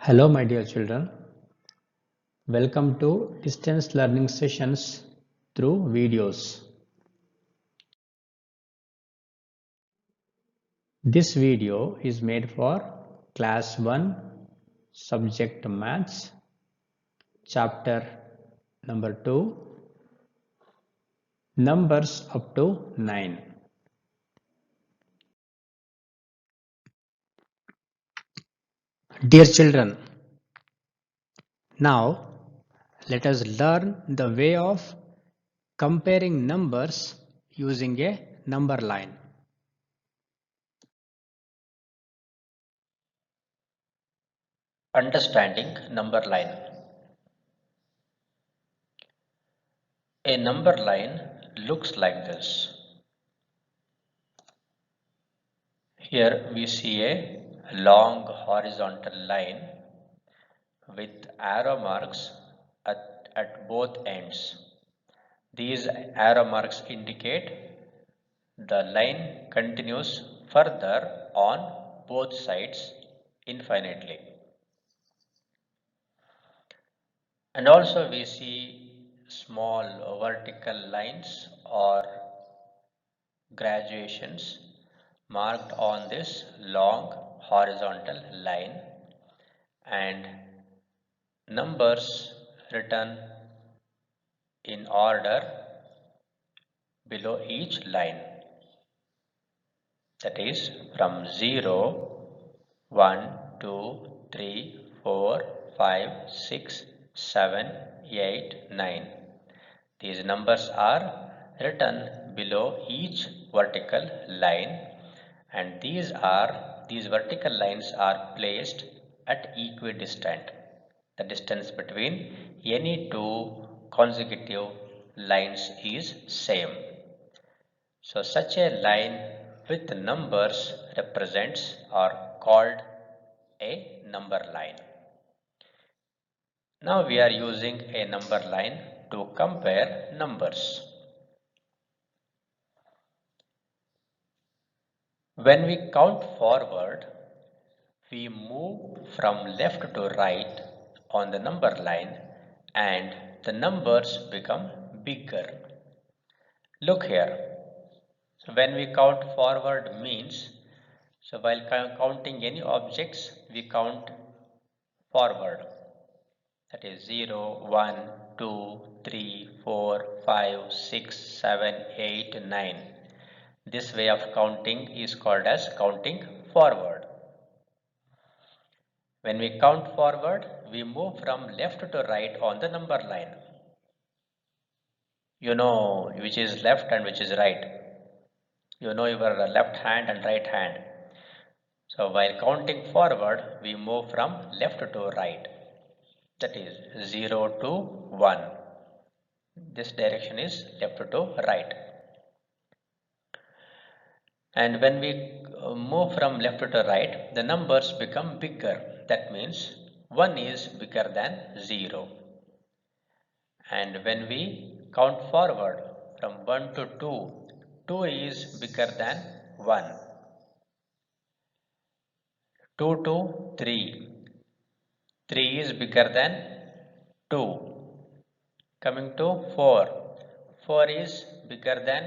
Hello, my dear children. Welcome to distance learning sessions through videos. This video is made for Class 1 Subject Maths, Chapter number 2, Numbers up to 9. Dear children, now let us learn the way of comparing numbers using a number line. Understanding number line. A number line looks like this. Here we see a long horizontal line with arrow marks at both ends. These arrow marks indicate the line continues further on both sides infinitely. And also we see small vertical lines or graduations marked on this long horizontal line and numbers written in order below each line, that is from 0, 1, 2, 3, 4, 5, 6, 7, 8, 9. These numbers are written below each vertical line, and these vertical lines are placed at equidistant. The distance between any two consecutive lines is same. So such a line with numbers represents or called a number line. Now we are using a number line to compare numbers. When we count forward, we move from left to right on the number line and the numbers become bigger. Look here. So when we count forward means, so while counting any objects, we count forward. That is 0, 1, 2, 3, 4, 5, 6, 7, 8, 9. This way of counting is called as counting forward. When we count forward, we move from left to right on the number line. You know which is left and which is right. You know your left hand and right hand. So while counting forward, we move from left to right. That is 0 to 1. This direction is left to right. And when we move from left to right, the numbers become bigger. That means 1 is bigger than 0. And when we count forward from 1 to 2, 2 is bigger than 1. 2 to 3, 3 is bigger than 2. Coming to 4, 4 is bigger than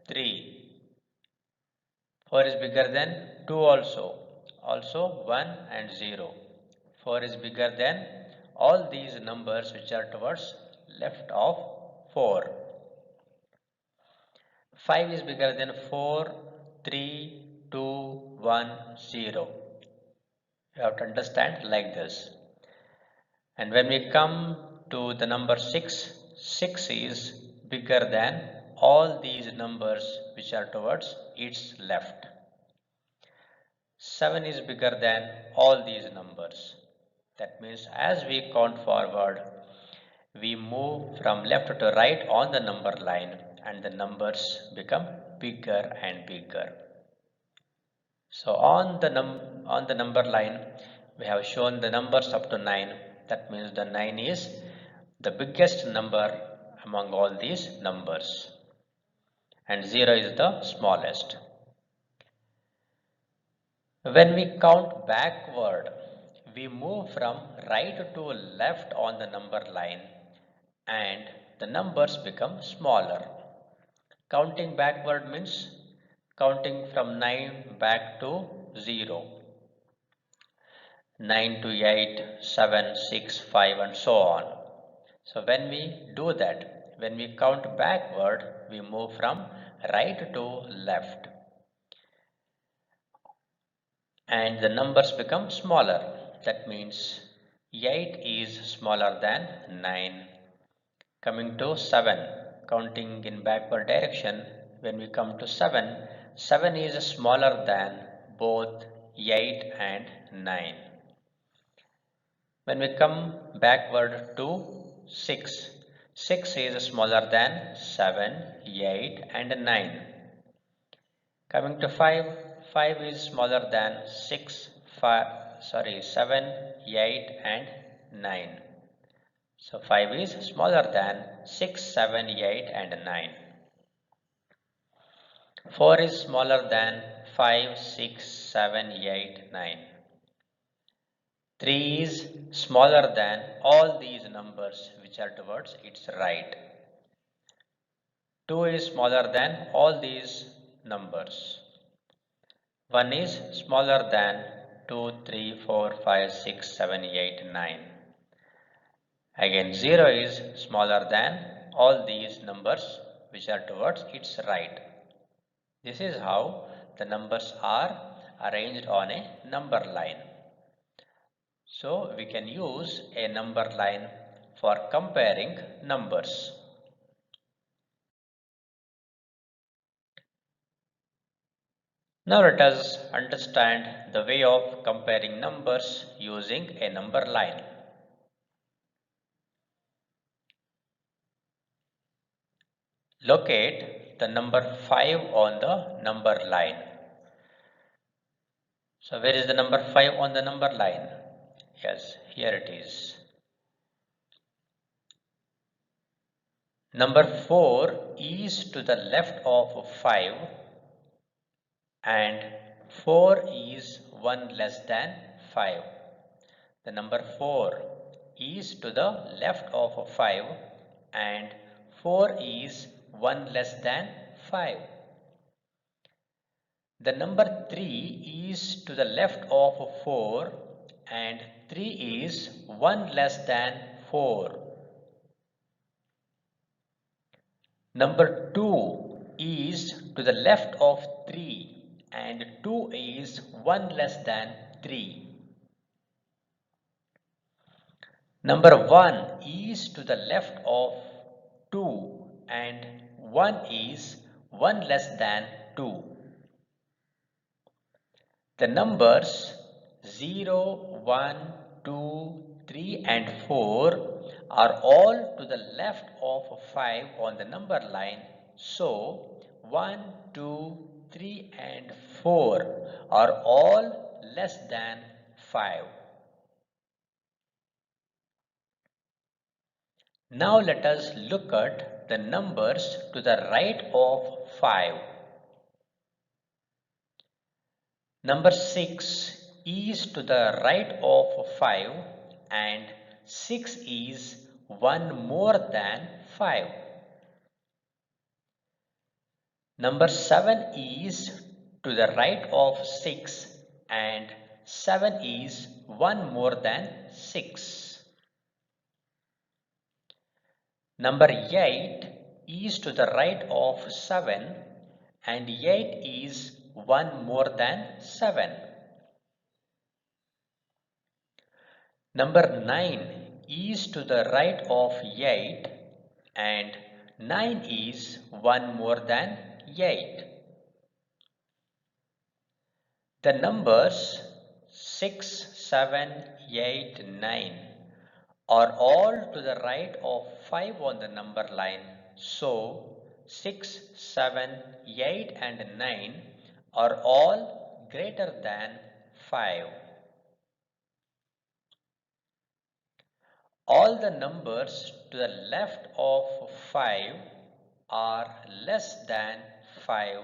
3. 4 is bigger than 2 also 1 and 0. 4 is bigger than all these numbers which are towards left of 4. 5 is bigger than 4, 3, 2, 1, 0. You have to understand like this. And when we come to the number 6, 6 is bigger than all these numbers which are towards its left. 7 is bigger than all these numbers. That means as we count forward, we move from left to right on the number line and the numbers become bigger and bigger. So on the number line, we have shown the numbers up to 9. That means the 9 is the biggest number among all these numbers and 0 is the smallest. When we count backward, we move from right to left on the number line and the numbers become smaller. Counting backward means counting from 9 back to 0. 9 to 8, 7, 6, 5 and so on. So when we do that, when we count backward, we move from right to left and the numbers become smaller. That means 8 is smaller than 9. Coming to 7, counting in backward direction, when we come to 7, 7 is smaller than both 8 and 9. When we come backward to 6, 6 is smaller than 7, 8 and 9. Coming to 5, 5 is smaller than 7, 8 and 9. So 5 is smaller than 6, 7, 8 and 9. 4 is smaller than 5, 6, 7, 8, 9. 3 is smaller than all these numbers which are towards its right. 2 is smaller than all these numbers. 1 is smaller than 2, 3, 4, 5, 6, 7, 8, 9. Again 0 is smaller than all these numbers which are towards its right. This is how the numbers are arranged on a number line. So we can use a number line for comparing numbers. Now let us understand the way of comparing numbers using a number line. Locate the number 5 on the number line. So where is the number 5 on the number line? Yes, here it is. Number 4 is to the left of 5 and 4 is 1 less than 5. The number 4 is to the left of 5 and 4 is 1 less than 5. The number 3 is to the left of 4 and 3 is 1 less than 4. Number 2 is to the left of 3 and 2 is 1 less than 3. Number 1 is to the left of 2 and 1 is 1 less than 2. The numbers 0, 1, 2, 3 and 4 are all to the left of 5 on the number line. So 1, 2, 3 and 4 are all less than 5. Now let us look at the numbers to the right of 5. Number 6 is to the right of 5 and 6 is 1 more than 5. Number 7 is to the right of 6 and 7 is 1 more than 6. Number 8 is to the right of 7 and 8 is 1 more than 7. Number 9 is to the right of 8 and 9 is 1 more than 8. The numbers 6, 7, 8, 9 are all to the right of 5 on the number line. So 6, 7, 8 and 9 are all greater than 5. All the numbers to the left of 5 are less than 5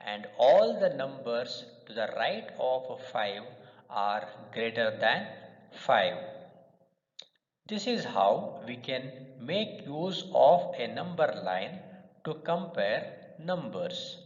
and all the numbers to the right of 5 are greater than 5. This is how we can make use of a number line to compare numbers.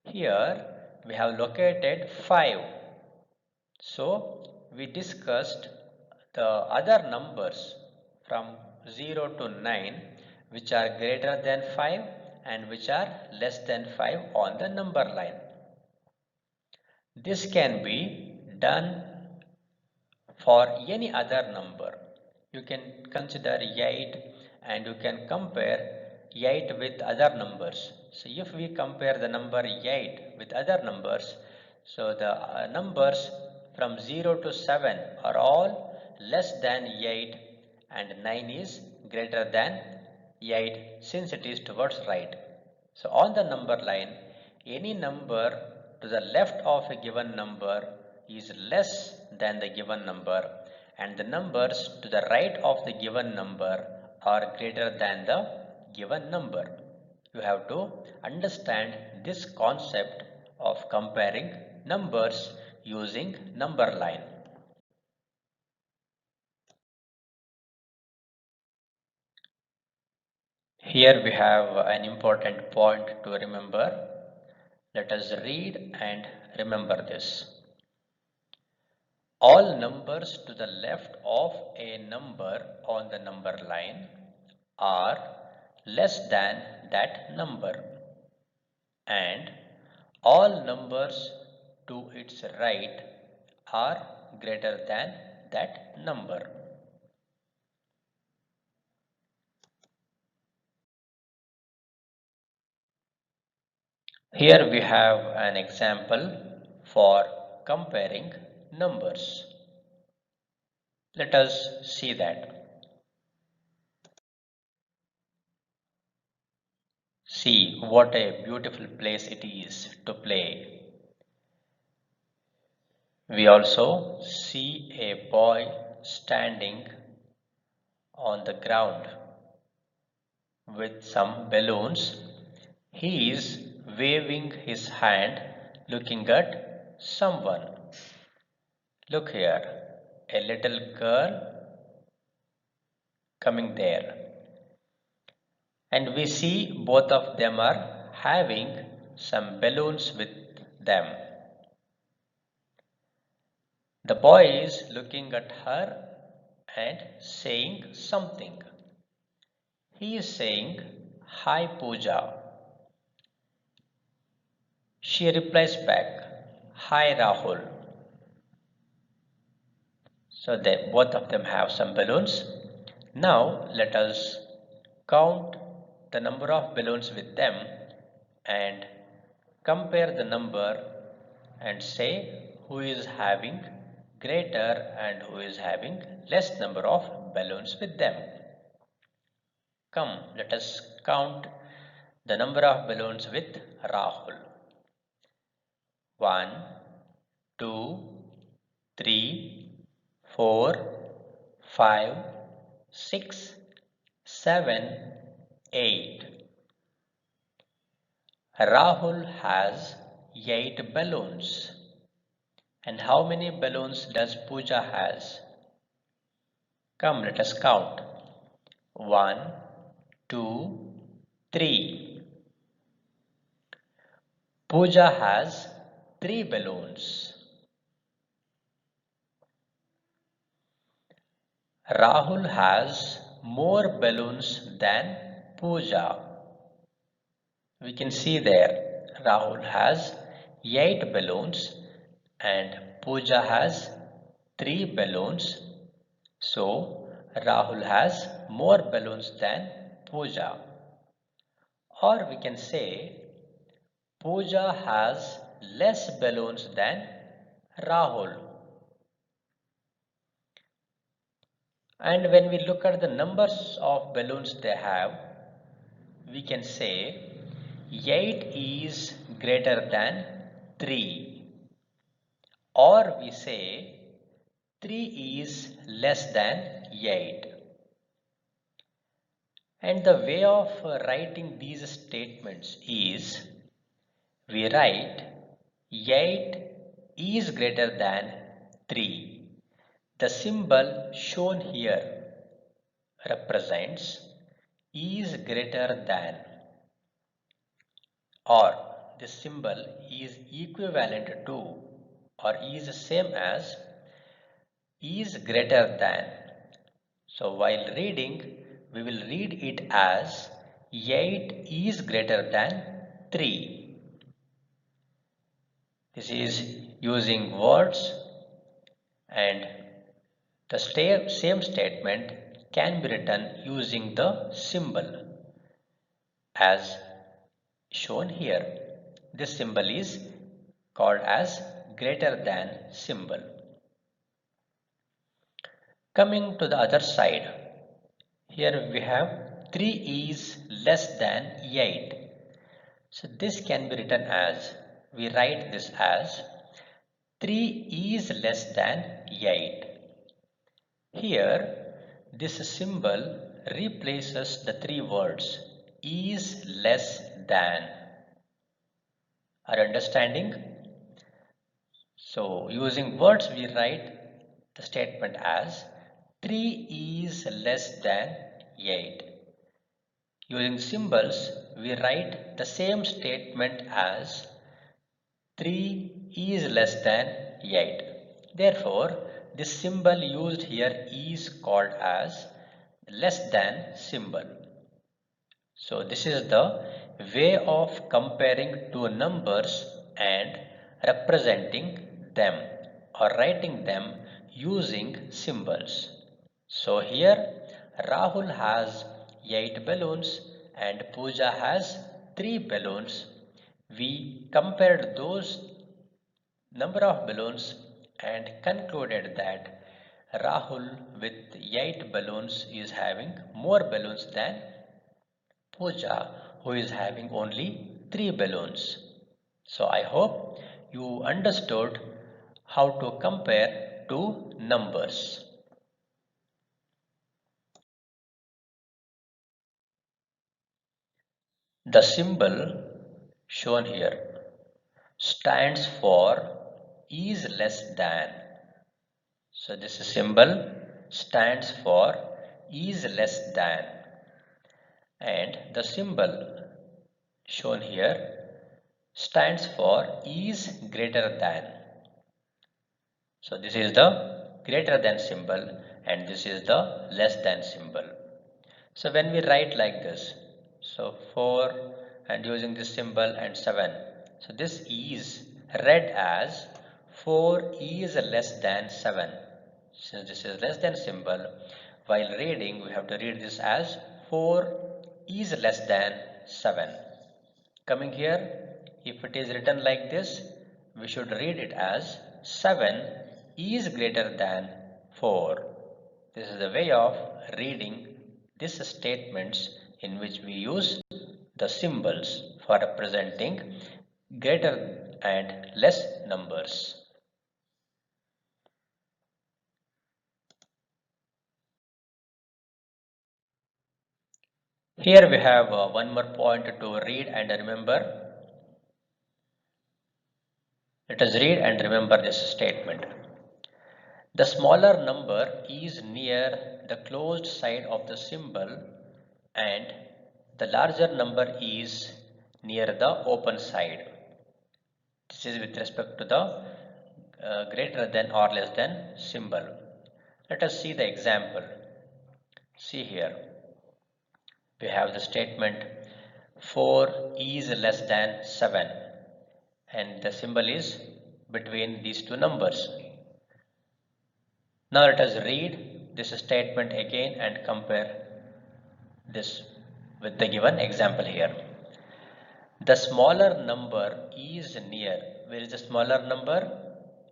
Here we have located 5. So we discussed the other numbers from 0 to 9 which are greater than 5 and which are less than 5 on the number line. This can be done for any other number. You can consider 8 and you can compare 8 with other numbers. So if we compare the number 8 with other numbers, so the numbers from 0 to 7 are all less than 8 and 9 is greater than 8 since it is towards right. So on the number line, any number to the left of a given number is less than the given number and the numbers to the right of the given number are greater than the given number. You have to understand this concept of comparing numbers using number line. Here we have an important point to remember. Let us read and remember this. All numbers to the left of a number on the number line are less than that number, and all numbers to its right are greater than that number. Here we have an example for comparing numbers. Let us see that. See what a beautiful place it is to play. We also see a boy standing on the ground with some balloons. He is waving his hand looking at someone. Look here, a little girl coming there. And we see both of them are having some balloons with them. The boy is looking at her and saying something. He is saying, "Hi Pooja." She replies back, "Hi Rahul." So both of them have some balloons. Now let us count the number of balloons with them and compare the number and say who is having greater and who is having less number of balloons with them. Come, let us count the number of balloons with Rahul. 1, 2, 3, 4, 5, 6, 7, 8. Rahul has 8 balloons. And how many balloons does Pooja has? Come, let us count. 1, 2, 3. Pooja has 3 balloons. Rahul has more balloons than Pooja. We can see there Rahul has 8 balloons and Pooja has 3 balloons. So Rahul has more balloons than Pooja. Or we can say Pooja has less balloons than Rahul. And when we look at the numbers of balloons they have, we can say 8 is greater than 3. Or we say 3 is less than 8. And the way of writing these statements is, we write 8 is greater than 3. The symbol shown here represents is greater than, or this symbol is equivalent to or is same as is greater than. So while reading, we will read it as 8 is greater than 3. This is using words, and the same statement can be written using the symbol as shown here. This symbol is called as greater than symbol. Coming to the other side, here we have 3 is less than 8. So this can be written as, we write this as 3 is less than 8. Here, this symbol replaces the 3 words is less than. Are you understanding? So using words, we write the statement as 3 is less than 8. Using symbols, we write the same statement as 3 is less than 8. Therefore, this symbol used here is called as less than symbol. So this is the way of comparing two numbers and representing them or writing them using symbols. So here Rahul has 8 balloons and Pooja has 3 balloons. We compared those number of balloons and concluded that Rahul with 8 balloons is having more balloons than Pooja, who is having only 3 balloons. So I hope you understood how to compare two numbers. The symbol shown here stands for is less than. So this symbol stands for is less than, and the symbol shown here stands for is greater than. So this is the greater than symbol and this is the less than symbol. So when we write like this, so 4 and using this symbol and 7. So this is read as 4 is less than 7. Since this is less than symbol, while reading we have to read this as 4 is less than 7. Coming here, if it is written like this, we should read it as 7 is greater than 4. This is the way of reading these statements in which we use the symbols for representing greater and less numbers. Here we have one more point to read and remember. Let us read and remember this statement. The smaller number is near the closed side of the symbol and the larger number is near the open side. This is with respect to the greater than or less than symbol. Let us see the example. See here. We have the statement 4 is less than 7 and the symbol is between these two numbers. Now let us read this statement again and compare this with the given example here. The smaller number is near. Where is the smaller number?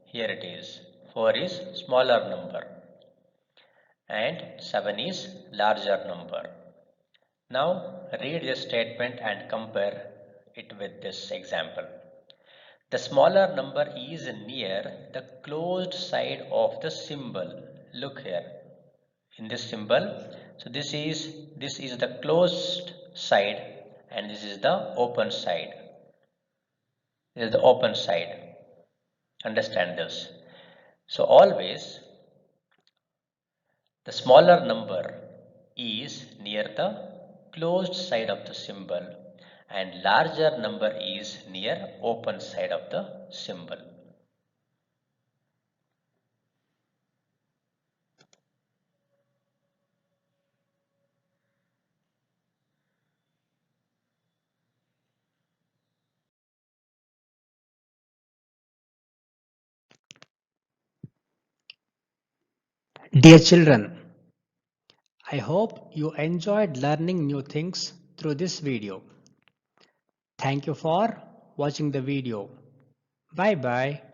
Here it is. 4 is smaller number and 7 is larger number. Now read this statement and compare it with this example. The smaller number is near the closed side of the symbol. Look here in this symbol. So this is the closed side and this is the open side. This is the open side. Understand this. So always The smaller number is near the closed side of the symbol and larger number is near open side of the symbol. Dear children, I hope you enjoyed learning new things through this video. Thank you for watching the video. Bye bye.